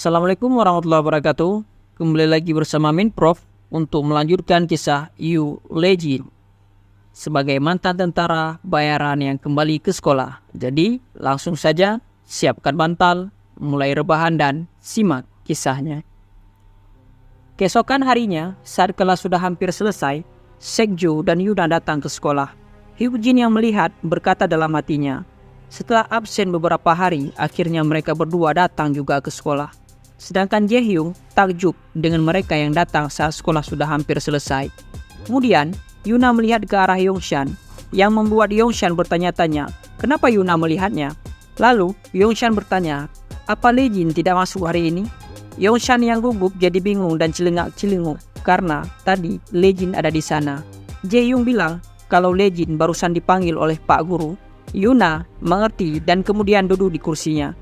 Assalamualaikum warahmatullahi wabarakatuh. Kembali lagi bersama Min Prof untuk melanjutkan kisah Yu Lejin sebagai mantan tentara bayaran yang kembali ke sekolah. Jadi langsung saja siapkan bantal, mulai rebahan dan simak kisahnya. Keesokan harinya, saat kelas sudah hampir selesai, Sekjo dan Yuna datang ke sekolah. Hyuk-jin yang melihat berkata dalam hatinya, setelah absen beberapa hari, akhirnya mereka berdua datang juga ke sekolah. Sedangkan Jae-hyung takjub dengan mereka yang datang saat sekolah sudah hampir selesai. Kemudian, Yuna melihat ke arah Yongshan, yang membuat Yongshan bertanya-tanya, kenapa Yuna melihatnya? Lalu, Yongshan bertanya, apa Lejin tidak masuk hari ini? Yongshan yang gugup jadi bingung dan celengak-celinguk karena tadi Lejin ada di sana. Jae-hyung bilang kalau Lejin barusan dipanggil oleh Pak Guru. Yuna mengerti dan kemudian duduk di kursinya.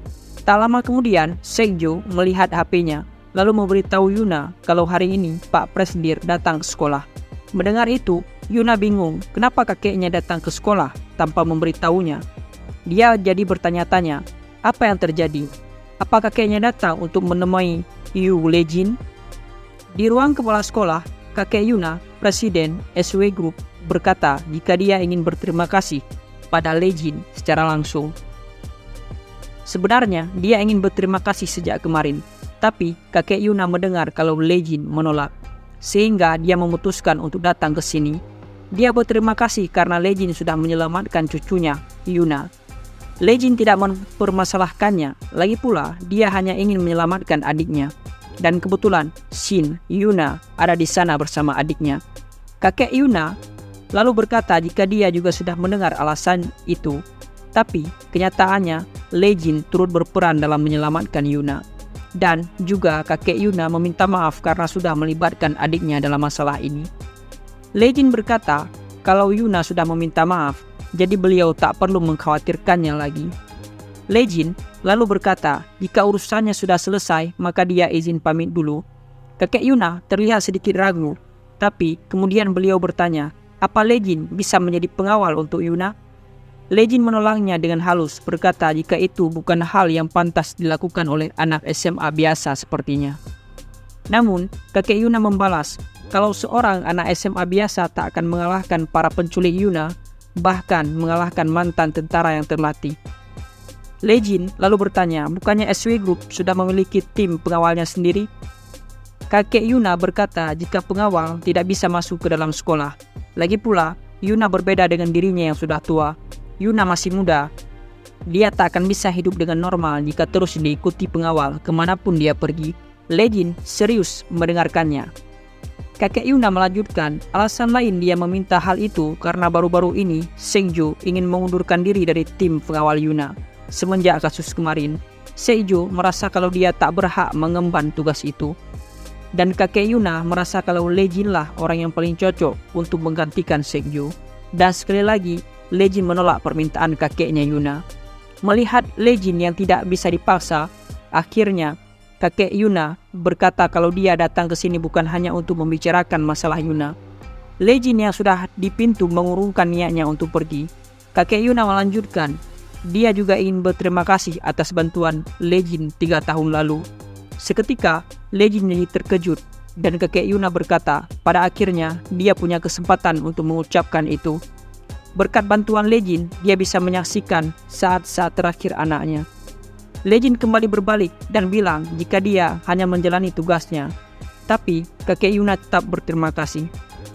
Tak lama kemudian, Sekjo melihat HP-nya, lalu memberitahu Yuna kalau hari ini Pak Presdir datang ke sekolah. Mendengar itu, Yuna bingung kenapa kakeknya datang ke sekolah tanpa memberitahunya. Dia jadi bertanya-tanya, apa yang terjadi? Apa kakeknya datang untuk menemui Yu Lejin? Di ruang kepala sekolah, kakek Yuna, Presiden SW Group, berkata jika dia ingin berterima kasih pada Lejin secara langsung. Sebenarnya dia ingin berterima kasih sejak kemarin, tapi kakek Yuna mendengar kalau Lejin menolak, sehingga dia memutuskan untuk datang ke sini. Dia berterima kasih karena Lejin sudah menyelamatkan cucunya, Yuna. Lejin tidak mempermasalahkannya, lagi pula dia hanya ingin menyelamatkan adiknya. Dan kebetulan Shin, Yuna, ada di sana bersama adiknya. Kakek Yuna lalu berkata jika dia juga sudah mendengar alasan itu, tapi kenyataannya Lejin turut berperan dalam menyelamatkan Yuna. Dan juga kakek Yuna meminta maaf karena sudah melibatkan adiknya dalam masalah ini. Lejin berkata kalau Yuna sudah meminta maaf, jadi beliau tak perlu mengkhawatirkannya lagi. Lejin lalu berkata jika urusannya sudah selesai maka dia izin pamit dulu. Kakek Yuna terlihat sedikit ragu, tapi kemudian beliau bertanya, apa Lejin bisa menjadi pengawal untuk Yuna? Lejin menolaknya dengan halus, berkata jika itu bukan hal yang pantas dilakukan oleh anak SMA biasa sepertinya. Namun, kakek Yuna membalas, kalau seorang anak SMA biasa tak akan mengalahkan para penculik Yuna, bahkan mengalahkan mantan tentara yang terlatih. Lejin lalu bertanya, bukannya SW Group sudah memiliki tim pengawalnya sendiri? Kakek Yuna berkata jika pengawal tidak bisa masuk ke dalam sekolah. Lagi pula, Yuna berbeda dengan dirinya yang sudah tua. Yuna masih muda. Dia tak akan bisa hidup dengan normal jika terus diikuti pengawal kemanapun dia pergi. Lejin serius mendengarkannya. Kakek Yuna melanjutkan, alasan lain dia meminta hal itu karena baru-baru ini Sekjo ingin mengundurkan diri dari tim pengawal Yuna. Semenjak kasus kemarin, Sekjo merasa kalau dia tak berhak mengemban tugas itu. Dan kakek Yuna merasa kalau Lejinlah orang yang paling cocok untuk menggantikan Sekjo. Dan sekali lagi, Lejin menolak permintaan kakeknya Yuna. Melihat Lejin yang tidak bisa dipaksa, akhirnya kakek Yuna berkata kalau dia datang ke sini bukan hanya untuk membicarakan masalah Yuna. Lejin yang sudah di pintu mengurungkan niatnya untuk pergi. Kakek Yuna melanjutkan, dia juga ingin berterima kasih atas bantuan Lejin 3 tahun lalu. Seketika, Lejin jadi terkejut dan kakek Yuna berkata, pada akhirnya dia punya kesempatan untuk mengucapkan itu. Berkat bantuan Lejin, dia bisa menyaksikan saat-saat terakhir anaknya. Lejin kembali berbalik dan bilang jika dia hanya menjalani tugasnya. Tapi kakek Yuna tetap berterima kasih.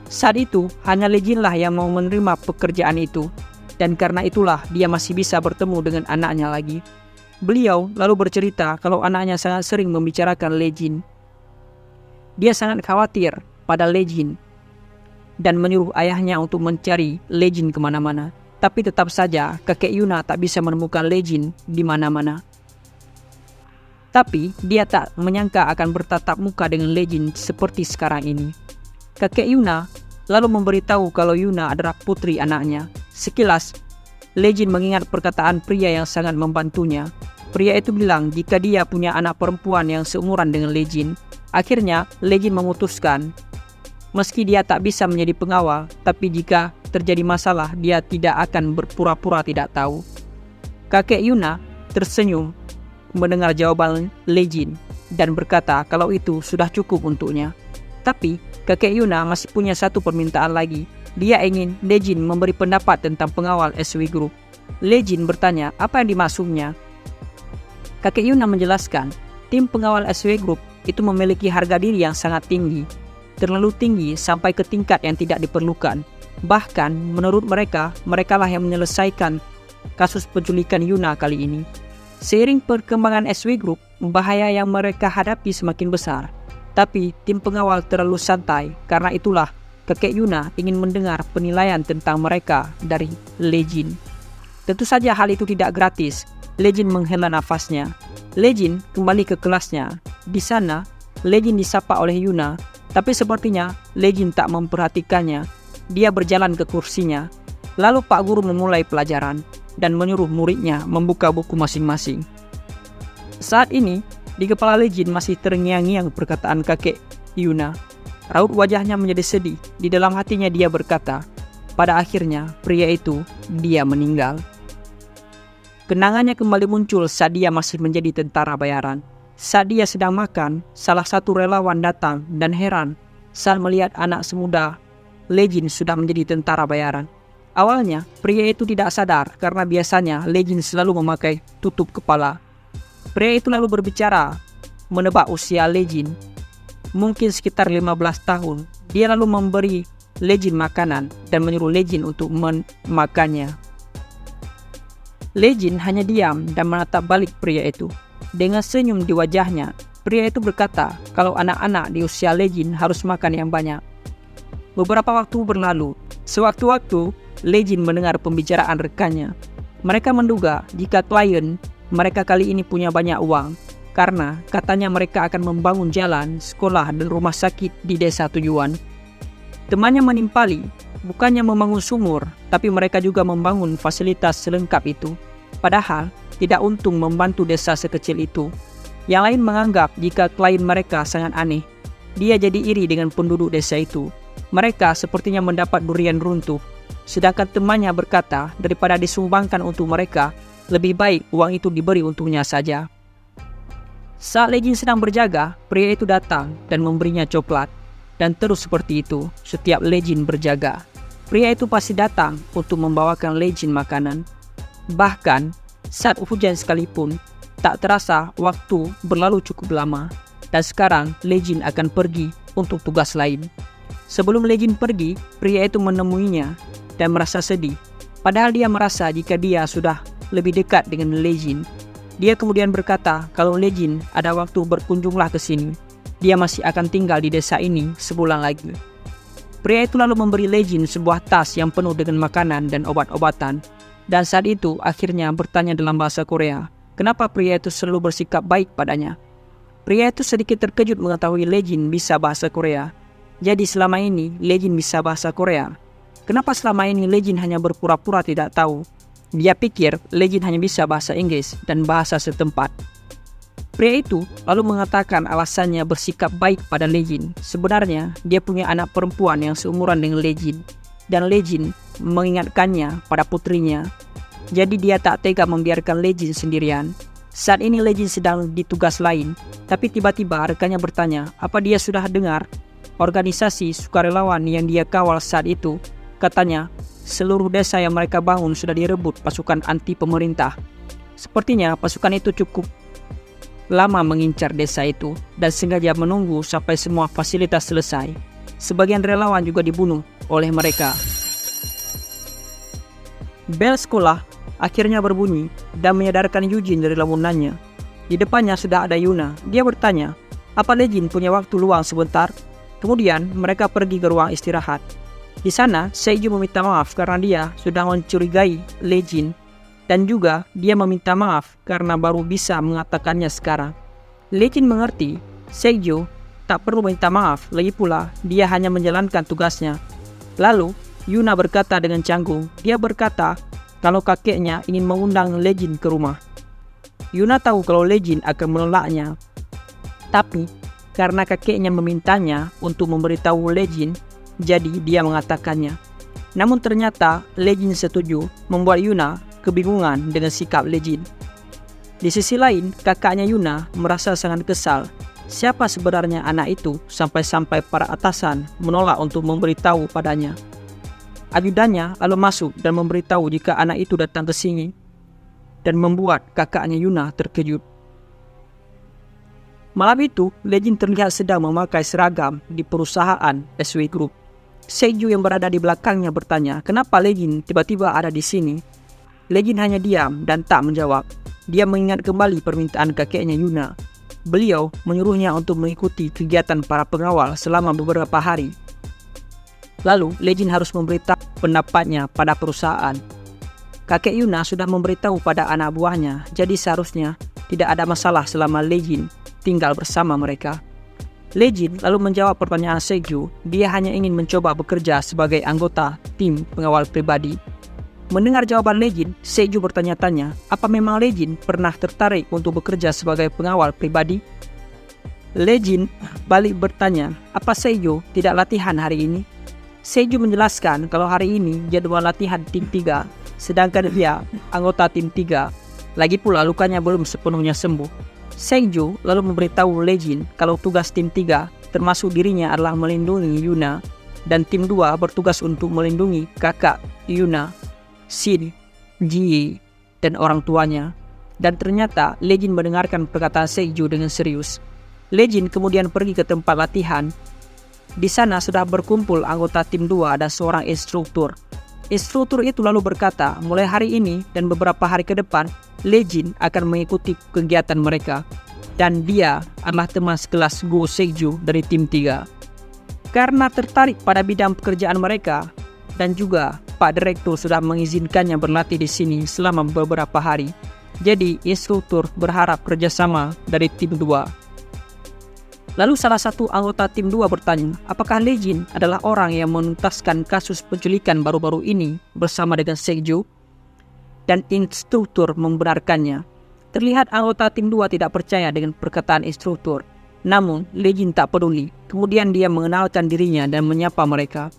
Saat itu, hanya Lejinlah yang mau menerima pekerjaan itu. Dan karena itulah dia masih bisa bertemu dengan anaknya lagi. Beliau lalu bercerita kalau anaknya sangat sering membicarakan Lejin. Dia sangat khawatir pada Lejin dan menyuruh ayahnya untuk mencari Lejin kemana-mana. Tapi tetap saja kakek Yuna tak bisa menemukan Lejin di mana-mana. Tapi dia tak menyangka akan bertatap muka dengan Lejin seperti sekarang ini. Kakek Yuna lalu memberitahu kalau Yuna adalah putri anaknya. Sekilas, Lejin mengingat perkataan pria yang sangat membantunya. Pria itu bilang jika dia punya anak perempuan yang seumuran dengan Lejin. Akhirnya, Lejin memutuskan meski dia tak bisa menjadi pengawal, tapi jika terjadi masalah, dia tidak akan berpura-pura tidak tahu. Kakek Yuna tersenyum mendengar jawaban Lejin. dan berkata kalau itu sudah cukup untuknya. Tapi kakek Yuna masih punya satu permintaan lagi. Dia ingin Lejin memberi pendapat tentang pengawal SW Group. Lejin bertanya apa yang dimaksudnya. Kakek Yuna menjelaskan, tim pengawal SW Group itu memiliki harga diri yang sangat tinggi. Terlalu tinggi sampai ke tingkat yang tidak diperlukan. Bahkan menurut mereka, merekalah yang menyelesaikan kasus penculikan Yuna kali ini. Seiring perkembangan SW Group, bahaya yang mereka hadapi semakin besar. Tapi tim pengawal terlalu santai, karena itulah kakek Yuna ingin mendengar penilaian tentang mereka dari Lejin. Tentu saja hal itu tidak gratis. Lejin menghela nafasnya. Lejin kembali ke kelasnya. Di sana, Lejin disapa oleh Yuna, tapi sepertinya Lejin tak memperhatikannya. Dia berjalan ke kursinya. Lalu Pak Guru memulai pelajaran dan menyuruh muridnya membuka buku masing-masing. Saat ini, di kepala Lejin masih terngiang-ngiang perkataan kakek Yuna. Raut wajahnya menjadi sedih. Di dalam hatinya dia berkata, pada akhirnya pria itu dia meninggal. Kenangannya kembali muncul saat dia masih menjadi tentara bayaran. Saat dia sedang makan, salah satu relawan datang dan heran saat melihat anak semuda Lejin sudah menjadi tentara bayaran. Awalnya, pria itu tidak sadar karena biasanya Lejin selalu memakai tutup kepala. Pria itu lalu berbicara, menebak usia Lejin, mungkin sekitar 15 tahun. Dia lalu memberi Lejin makanan dan menyuruh Lejin untuk memakannya. Lejin hanya diam dan menatap balik pria itu. Dengan senyum di wajahnya, pria itu berkata kalau anak-anak di usia Lejin harus makan yang banyak. Beberapa waktu berlalu. Sewaktu-waktu, Lejin mendengar pembicaraan rekannya. Mereka menduga jika klien mereka kali ini punya banyak uang, karena katanya mereka akan membangun jalan, sekolah, dan rumah sakit di desa tujuan. Temannya menimpali, bukannya membangun sumur, tapi mereka juga membangun fasilitas selengkap itu. Padahal, tidak untung membantu desa sekecil itu. Yang lain menganggap jika klien mereka sangat aneh. Dia jadi iri dengan penduduk desa itu. Mereka sepertinya mendapat durian runtuh. Sedangkan temannya berkata, daripada disumbangkan untuk mereka, lebih baik uang itu diberi untuknya saja. Saat Lejin sedang berjaga, pria itu datang dan memberinya coklat. Dan terus seperti itu, setiap Lejin berjaga. Pria itu pasti datang untuk membawakan Lejin makanan. Bahkan, saat hujan sekalipun, tak terasa waktu berlalu cukup lama. Dan sekarang, Lejin akan pergi untuk tugas lain. Sebelum Lejin pergi, pria itu menemuinya dan merasa sedih. Padahal dia merasa jika dia sudah lebih dekat dengan Lejin. Dia kemudian berkata kalau Lejin ada waktu berkunjunglah ke sini. Dia masih akan tinggal di desa ini sebulan lagi. Pria itu lalu memberi Lejin sebuah tas yang penuh dengan makanan dan obat-obatan. Dan saat itu akhirnya bertanya dalam bahasa Korea, kenapa pria itu selalu bersikap baik padanya. Pria itu sedikit terkejut mengetahui Lejin bisa bahasa Korea. Jadi selama ini Lejin bisa bahasa Korea. Kenapa selama ini Lejin hanya berpura-pura tidak tahu? Dia pikir Lejin hanya bisa bahasa Inggris dan bahasa setempat. Pria itu lalu mengatakan alasannya bersikap baik pada Lejin. Sebenarnya dia punya anak perempuan yang seumuran dengan Lejin. Dan Lejin mengingatkannya pada putrinya. Jadi dia tak tega membiarkan Lejin sendirian. Saat ini Lejin sedang di tugas lain. Tapi tiba-tiba rekannya bertanya, apa dia sudah dengar organisasi sukarelawan yang dia kawal saat itu? Katanya, seluruh desa yang mereka bangun sudah direbut pasukan anti pemerintah. Sepertinya pasukan itu cukup lama mengincar desa itu dan sengaja menunggu sampai semua fasilitas selesai. Sebagian relawan juga dibunuh oleh mereka. Bel sekolah akhirnya berbunyi dan menyadarkan Yujin dari lamunannya. Di depannya sudah ada Yuna. Dia bertanya, apa Lejin punya waktu luang sebentar? Kemudian mereka pergi ke ruang istirahat. Di sana, Seiju meminta maaf karena dia sudah mencurigai Lejin. Dan juga dia meminta maaf karena baru bisa mengatakannya sekarang. Lejin mengerti, Seiju tak perlu minta maaf, lagi pula dia hanya menjalankan tugasnya. Lalu, Yuna berkata dengan canggung, dia berkata kalau kakeknya ingin mengundang Lejin ke rumah. Yuna tahu kalau Lejin akan menolaknya. Tapi, karena kakeknya memintanya untuk memberitahu Lejin, jadi dia mengatakannya. Namun ternyata Lejin setuju, membuat Yuna kebingungan dengan sikap Lejin. Di sisi lain, kakaknya Yuna merasa sangat kesal. Siapa sebenarnya anak itu sampai-sampai para atasan menolak untuk memberitahu padanya. Ajudannya lalu masuk dan memberitahu jika anak itu datang ke sini dan membuat kakaknya Yuna terkejut. Malam itu, Legend terlihat sedang memakai seragam di perusahaan SW Group. Seju yang berada di belakangnya bertanya, kenapa Legend tiba-tiba ada di sini? Legend hanya diam dan tak menjawab. Dia mengingat kembali permintaan kakeknya Yuna. Beliau menyuruhnya untuk mengikuti kegiatan para pengawal selama beberapa hari. Lalu, Legend harus memberitahu pendapatnya pada perusahaan. Kakek Yuna sudah memberitahu pada anak buahnya, jadi seharusnya tidak ada masalah selama Legend tinggal bersama mereka. Legend lalu menjawab pertanyaan Seju. Dia hanya ingin mencoba bekerja sebagai anggota tim pengawal pribadi. Mendengar jawaban Legend, Seju bertanya-tanya, apa memang Legend pernah tertarik untuk bekerja sebagai pengawal pribadi? Legend balik bertanya, apa Seju tidak latihan hari ini? Seju menjelaskan kalau hari ini jadwal latihan tim 3, sedangkan dia anggota tim 3. Lagi pula lukanya belum sepenuhnya sembuh. Seju lalu memberitahu Legend kalau tugas tim 3 termasuk dirinya adalah melindungi Yuna, dan tim 2 bertugas untuk melindungi kakak Yuna, Shin, Ji, dan orang tuanya. Dan ternyata Legend mendengarkan perkataan Seju dengan serius. Legend kemudian pergi ke tempat latihan. Di sana sudah berkumpul anggota tim 2 dan seorang instruktur. Instruktur itu lalu berkata, mulai hari ini dan beberapa hari ke depan, Legend akan mengikuti kegiatan mereka. Dan dia adalah teman sekelas Go Seju dari tim 3. Karena tertarik pada bidang pekerjaan mereka, dan juga Pak Direktur sudah mengizinkannya berlatih di sini selama beberapa hari. Jadi instruktur berharap kerjasama dari tim 2. Lalu salah satu anggota tim 2 bertanya, apakah Legend adalah orang yang menuntaskan kasus penculikan baru-baru ini bersama dengan Seju? Dan instruktur membenarkannya. Terlihat anggota tim 2 tidak percaya dengan perkataan instruktur. Namun Legend tak peduli. Kemudian dia mengenalkan dirinya dan menyapa mereka.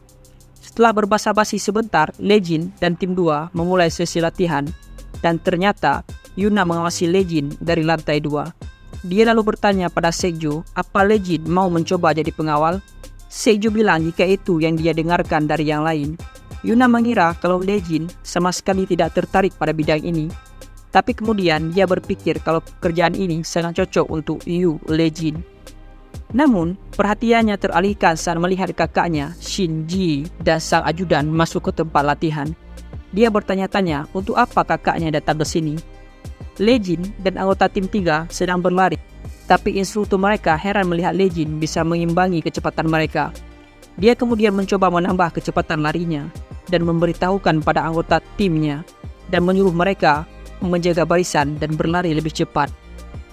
Setelah berbasa-basi sebentar, Legend dan tim 2 memulai sesi latihan. Dan ternyata Yuna mengawasi Legend dari lantai 2. Dia lalu bertanya pada Seju, apa Legend mau mencoba jadi pengawal? Seju bilang jika itu yang dia dengarkan dari yang lain. Yuna mengira kalau Legend sama sekali tidak tertarik pada bidang ini. Tapi kemudian dia berpikir kalau pekerjaan ini sangat cocok untuk Legend. Namun, perhatiannya teralihkan saat melihat kakaknya, Shinji, dan sang ajudan masuk ke tempat latihan. Dia bertanya-tanya untuk apa kakaknya datang ke sini. Legend dan anggota tim 3 sedang berlari, tapi instruktur mereka heran melihat Legend bisa mengimbangi kecepatan mereka. Dia kemudian mencoba menambah kecepatan larinya dan memberitahukan pada anggota timnya dan menyuruh mereka menjaga barisan dan berlari lebih cepat.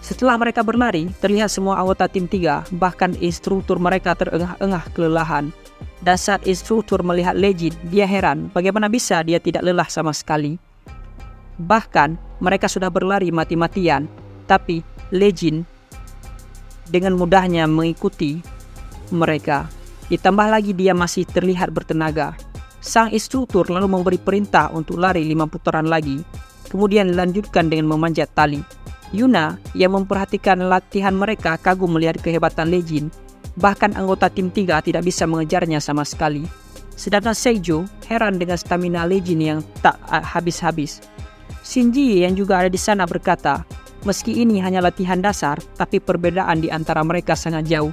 Setelah mereka berlari, terlihat semua anggota tim 3, bahkan instruktur mereka terengah-engah kelelahan. Dan saat instruktur melihat Legend, dia heran bagaimana bisa dia tidak lelah sama sekali. Bahkan mereka sudah berlari mati-matian, tapi Legend dengan mudahnya mengikuti mereka. Ditambah lagi dia masih terlihat bertenaga. Sang instruktur lalu memberi perintah untuk lari 5 putaran lagi. Kemudian dilanjutkan dengan memanjat tali. Yuna yang memperhatikan latihan mereka kagum melihat kehebatan Legend. Bahkan anggota tim 3 tidak bisa mengejarnya sama sekali. Sedangkan Seiju heran dengan stamina Legend yang tak habis-habis. Shinji yang juga ada di sana berkata, meski ini hanya latihan dasar, tapi perbedaan di antara mereka sangat jauh.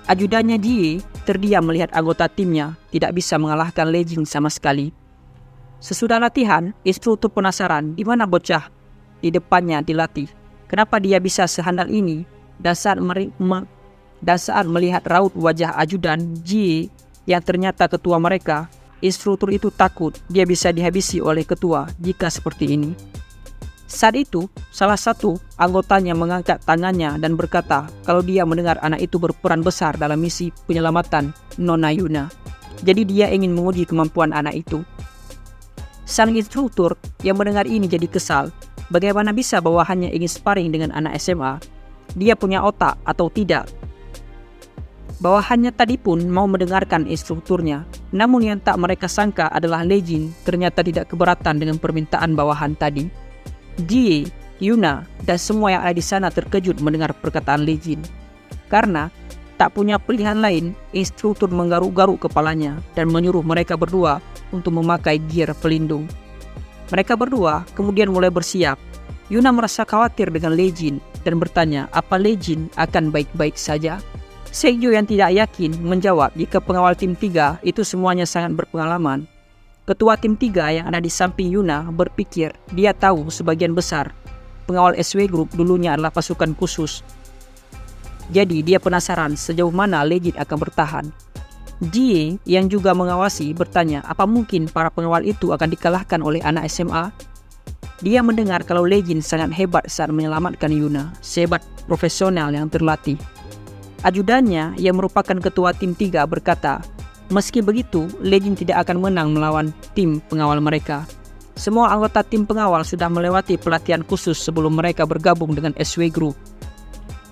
Ajudannya Ji terdiam melihat anggota timnya tidak bisa mengalahkan Legend sama sekali. Sesudah latihan, instruktur penasaran di mana bocah di depannya dilatih. Kenapa dia bisa sehandal ini? Dan saat melihat raut wajah ajudan Ji yang ternyata ketua mereka, instruktur itu takut dia bisa dihabisi oleh ketua jika seperti ini. Saat itu, salah satu anggotanya mengangkat tangannya dan berkata kalau dia mendengar anak itu berperan besar dalam misi penyelamatan Nona Yuna. Jadi dia ingin menguji kemampuan anak itu. Sang instruktur yang mendengar ini jadi kesal. Bagaimana bisa bawahannya ingin sparring dengan anak SMA? Dia punya otak atau tidak? Bawahannya tadi pun mau mendengarkan instrukturnya. Namun yang tak mereka sangka adalah Legend ternyata tidak keberatan dengan permintaan bawahan tadi. Ji Yuna dan semua yang ada di sana terkejut mendengar perkataan Lee Karena tak punya pilihan lain, instruktur menggaruk-garuk kepalanya dan menyuruh mereka berdua untuk memakai gear pelindung. Mereka berdua kemudian mulai bersiap. Yuna merasa khawatir dengan Lee dan bertanya apa Lee akan baik-baik saja. Seikyo yang tidak yakin menjawab jika pengawal tim 3 itu semuanya sangat berpengalaman. Ketua tim 3 yang ada di samping Yuna berpikir dia tahu sebagian besar pengawal SW Group dulunya adalah pasukan khusus. Jadi dia penasaran sejauh mana Lee akan bertahan. Jie yang juga mengawasi bertanya apa mungkin para pengawal itu akan dikalahkan oleh anak SMA. Dia mendengar kalau Lee sangat hebat saat menyelamatkan Yuna, sehebat profesional yang terlatih. Ajudannya yang merupakan ketua tim 3 berkata, meski begitu Lee tidak akan menang melawan tim pengawal mereka. Semua anggota tim pengawal sudah melewati pelatihan khusus sebelum mereka bergabung dengan SW Group.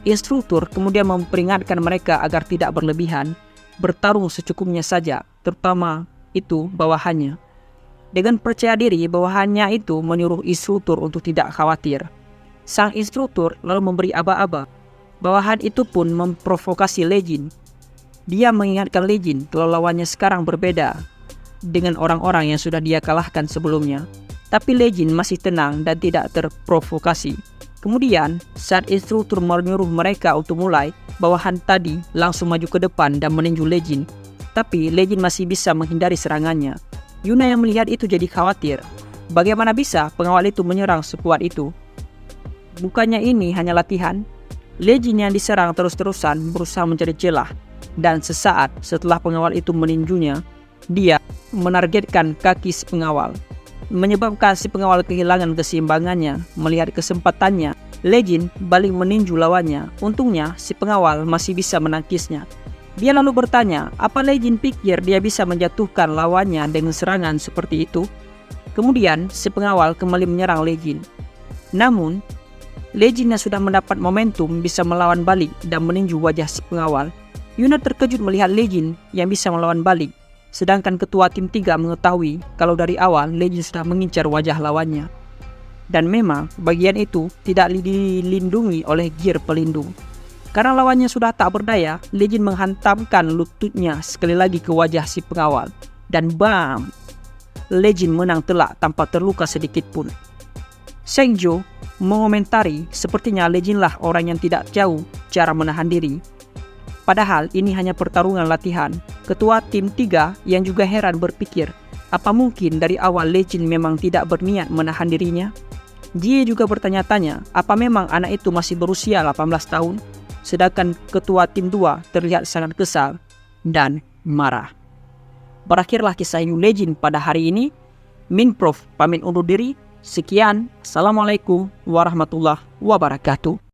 Instruktur kemudian memperingatkan mereka agar tidak berlebihan, bertarung secukupnya saja, terutama itu bawahannya. Dengan percaya diri, bawahannya itu menyuruh instruktur untuk tidak khawatir. Sang instruktur lalu memberi aba-aba. Bawahan itu pun memprovokasi Lee Dia mengingatkan Lee kalau lawannya sekarang berbeda dengan orang-orang yang sudah dia kalahkan sebelumnya. Tapi Lee masih tenang dan tidak terprovokasi. Kemudian, saat instruktur menyuruh mereka untuk mulai, bawahan tadi langsung maju ke depan dan meninju Lee Tapi Lee masih bisa menghindari serangannya. Yuna yang melihat itu jadi khawatir. Bagaimana bisa pengawal itu menyerang sekuat itu? Bukannya ini hanya latihan? Lee yang diserang terus-terusan berusaha mencari celah. Dan sesaat setelah pengawal itu meninjunya, dia menargetkan kaki si pengawal. Menyebabkan si pengawal kehilangan keseimbangannya. Melihat kesempatannya, Lee balik meninju lawannya. Untungnya si pengawal masih bisa menangkisnya. Dia lalu bertanya, apa Lee pikir dia bisa menjatuhkan lawannya dengan serangan seperti itu? Kemudian si pengawal kembali menyerang Lee Namun Lee yang sudah mendapat momentum bisa melawan balik dan meninju wajah si pengawal. Yuna terkejut melihat Lee yang bisa melawan balik. Sedangkan ketua tim 3 mengetahui kalau dari awal Lee sudah mengincar wajah lawannya. Dan memang bagian itu tidak dilindungi oleh gear pelindung. Karena lawannya sudah tak berdaya, Lee menghantamkan lututnya sekali lagi ke wajah si pengawal. Dan bam! Lee menang telak tanpa terluka sedikit pun. Sengjo mengomentari sepertinya Lee lah orang yang tidak jauh cara menahan diri. Padahal ini hanya pertarungan latihan. Ketua tim 3 yang juga heran berpikir, apa mungkin dari awal Lee memang tidak berniat menahan dirinya? Jie juga bertanya-tanya, apa memang anak itu masih berusia 18 tahun? Sedangkan ketua tim 2 terlihat sangat kesal dan marah. Berakhirlah kisah Lee pada hari ini. Min Prof pamit undur diri. Sekian. Assalamualaikum warahmatullahi wabarakatuh.